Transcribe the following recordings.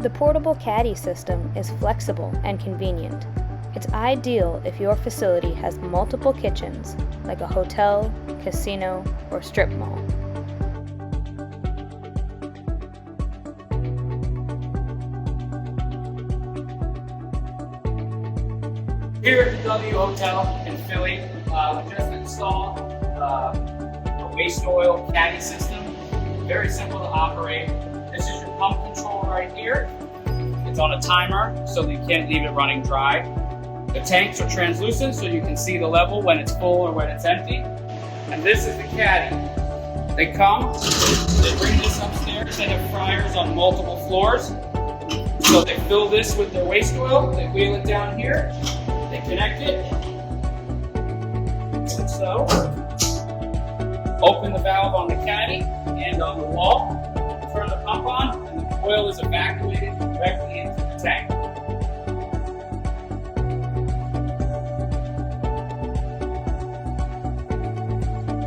The portable caddy system is flexible and convenient. It's ideal if your facility has multiple kitchens, like a hotel, casino, or strip mall. Here at the W Hotel in Philly, we just installed a waste oil caddy system. Very simple to operate. This is your pump control right here. It's on a timer, so that you can't leave it running dry. The tanks are translucent, so you can see the level when it's full or when it's empty. And this is the caddy. They come, they bring this upstairs. They have fryers on multiple floors. So they fill this with their waste oil, they wheel it down here, they connect it, like so. Open the valve on the caddy and on the wall, turn the pump on, and the oil is evacuated directly into the tank.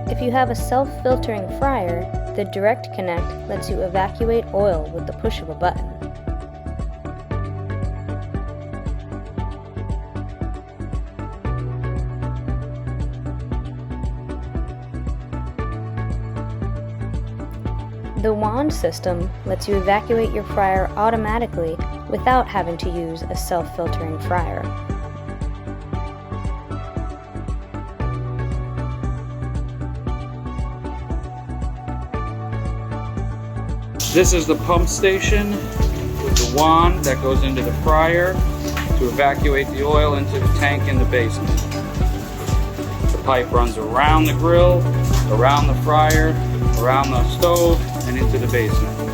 If you have a self-filtering fryer, the Direct Connect lets you evacuate oil with the push of a button. The wand system lets you evacuate your fryer automatically without having to use a self-filtering fryer. This is the pump station with the wand that goes into the fryer to evacuate the oil into the tank in the basement. The pipe runs around the grill, around the fryer, around the stove, and into the basement.